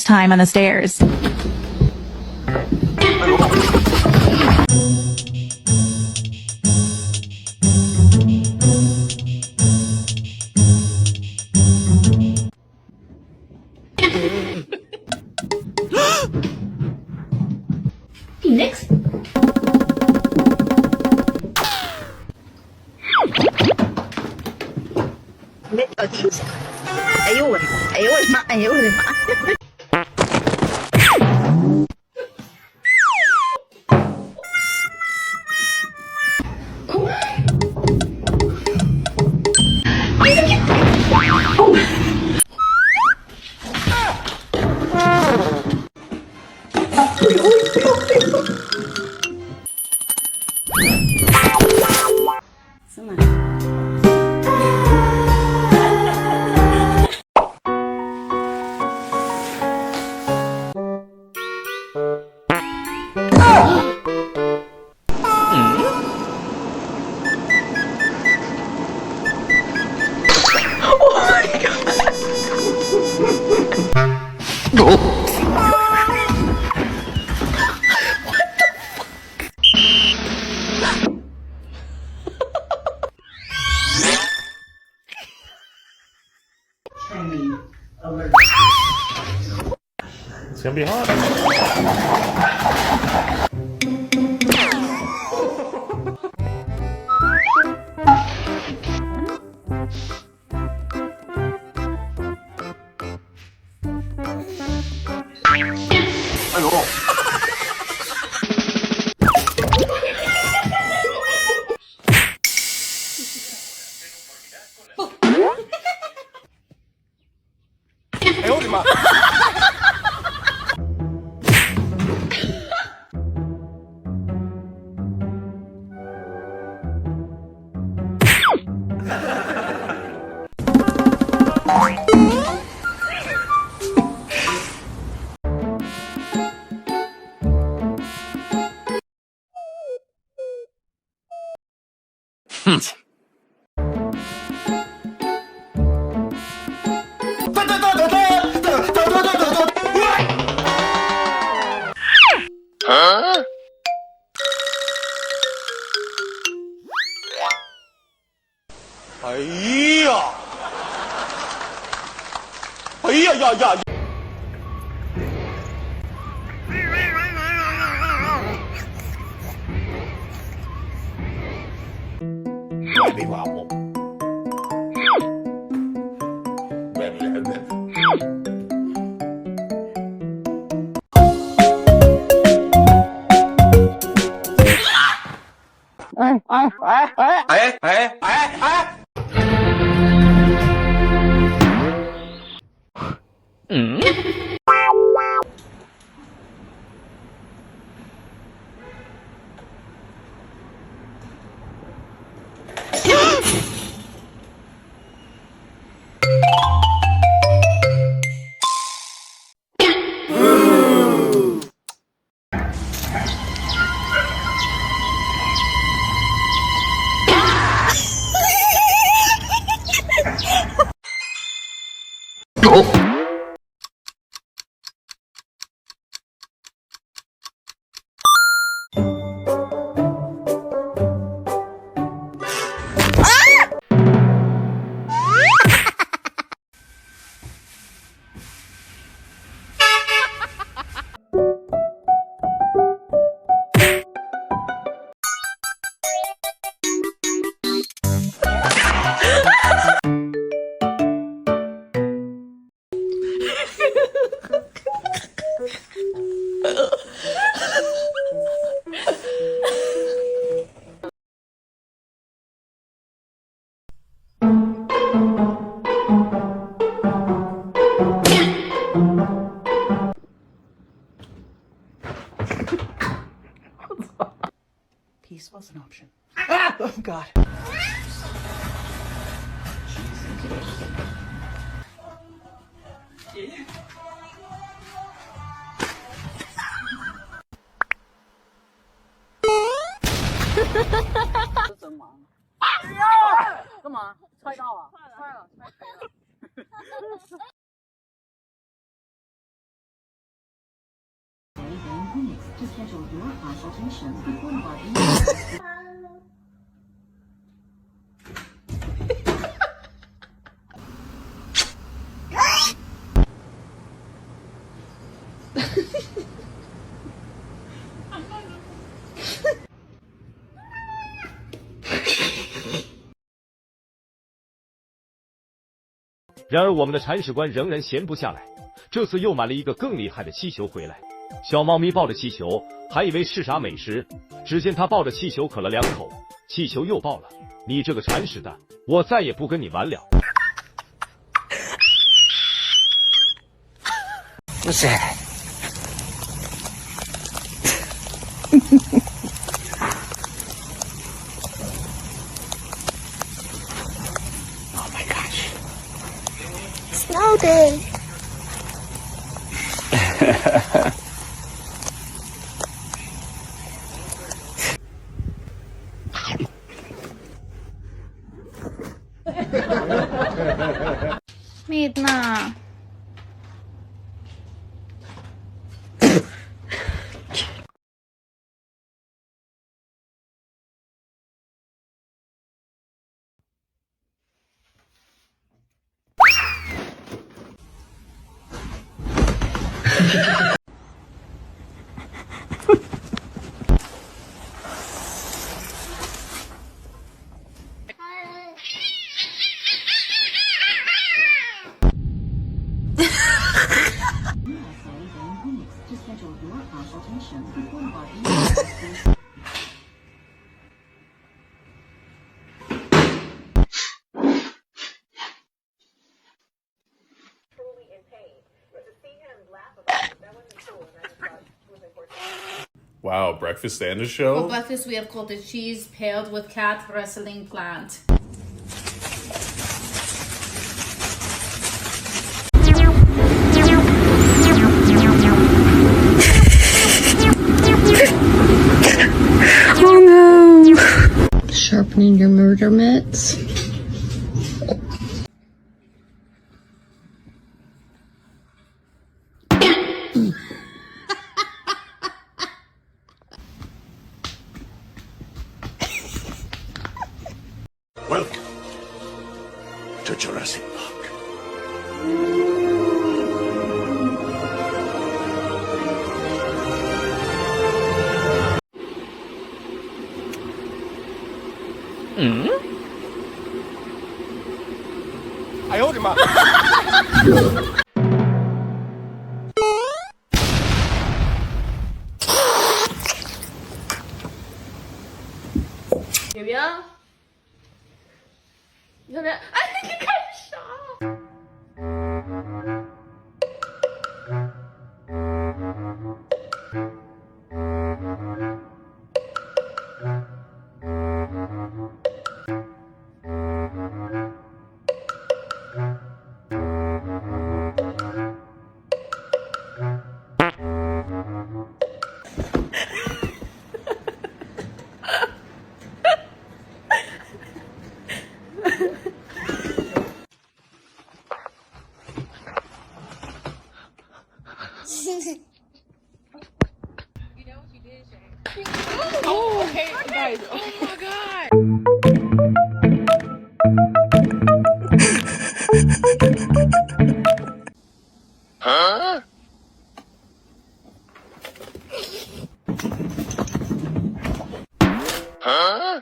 time on the stairs. Next. Ayun. Ayun, ma. Ayun, ma. It's gonna be hot. Huh? Ayya! Ayya, ya, ya! Baby wobble. Baby, baby. Peace was an option. Ah! Oh, God. Come on, 猜到了，猜了。clinics to schedule your consultation with one of our agents. Huh? 然而，我们的铲屎官仍然闲不下来，这次又买了一个更厉害的气球回来。小猫咪抱着气球，还以为是啥美食，只见它抱着气球啃了2口，气球又爆了。你这个铲屎蛋，我再也不跟你玩了。不是。Snow day. Meet na. To schedule your consultation with one of our agents. Wow, breakfast and a For show? breakfast, we have cottage cheese paired with cat wrestling plant. Oh no! Sharpening your murder mitts. Welcome to Jurassic Park. Mm? 哎呦我的妈有没有？有没有？哎，你看啥？Oh, okay, guys. Oh my god. Huh? Huh?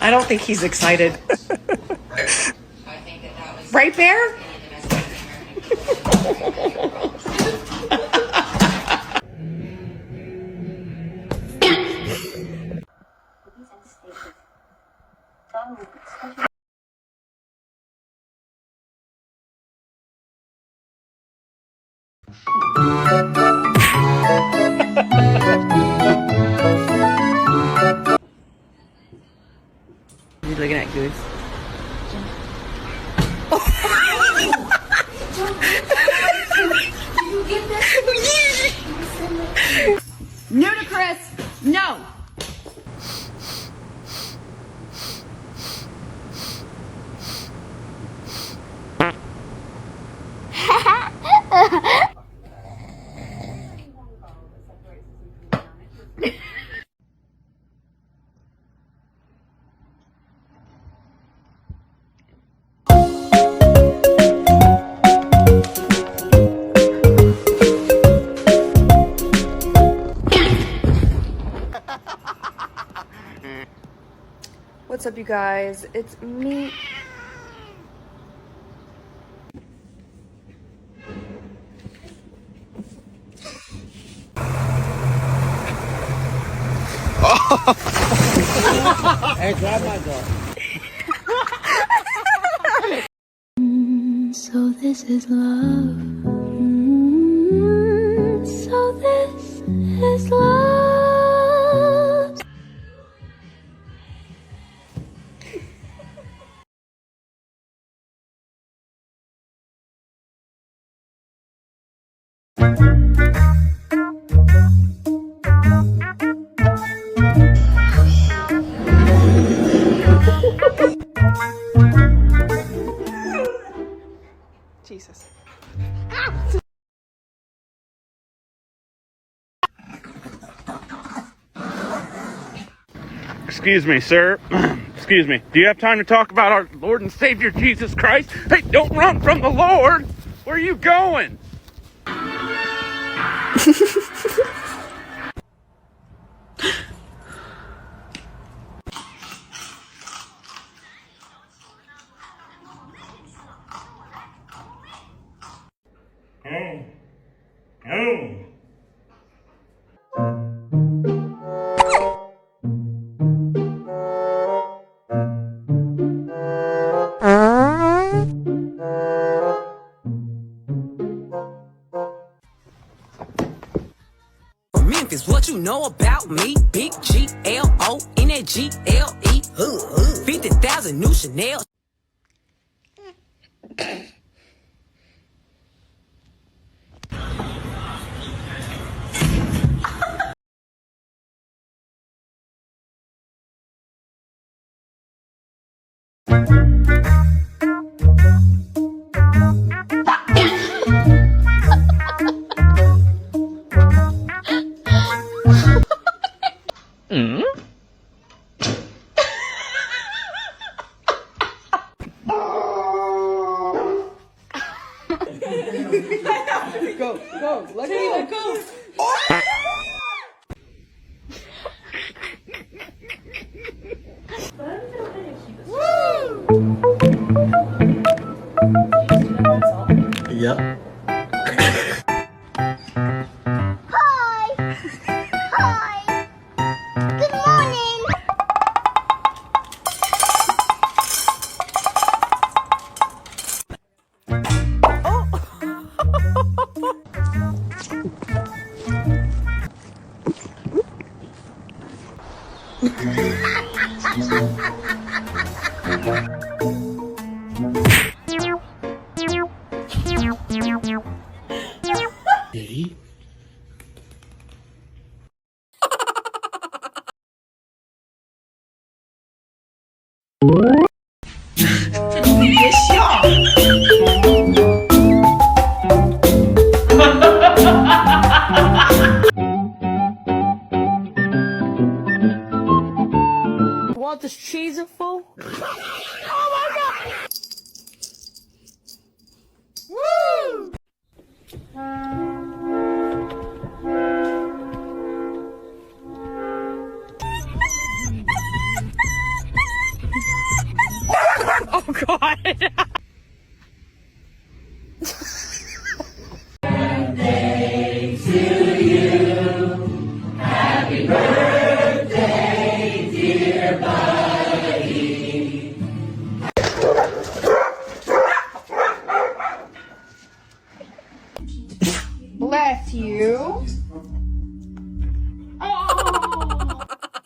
I don't think he's excited. Right, Bear? looking at Goose. Ludicrous! No! What's up, you guys? It's me. Hey, grab my dog. So this is love. So this is love. Jesus. Excuse me, sir. Excuse me. Do you have time to talk about our Lord and Savior Jesus Christ? Hey, don't run from the Lord! Where are you going? Oh. Oh. Memphis, what you know about me? Big G-L-O, N-A-G-L-E, 50,000 new Chanel. Go, go, let go, go. Yep. Hi! Hi! Good morning! Ready? Want this cheese and fool? Oh, God. Bless you.